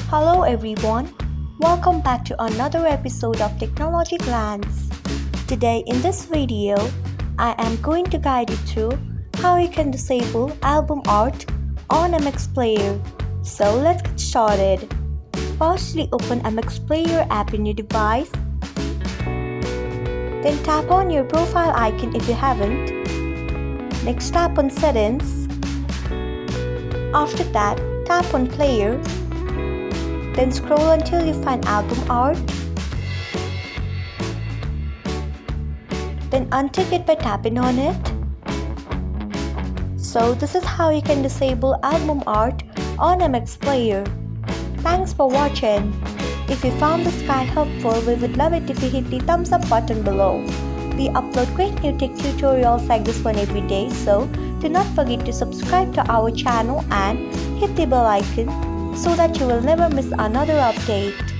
Hello everyone, welcome back to another episode of Technologyglance. Today in this video, I am going to guide you through how you can disable album art on MX Player. So let's get started. Firstly, open MX Player app in your device. Then tap on your profile icon if you haven't. Next, tap on Settings. After that, tap on Player. Then scroll until you find album art. Then untick it by tapping on it. So this is how you can disable album art on MX Player. Thanks for watching. If you found this guide helpful, we would love it if you hit the thumbs up button below. We upload great new tech tutorials like this one every day, so do not forget to subscribe to our channel and hit the bell icon so that you will never miss another update.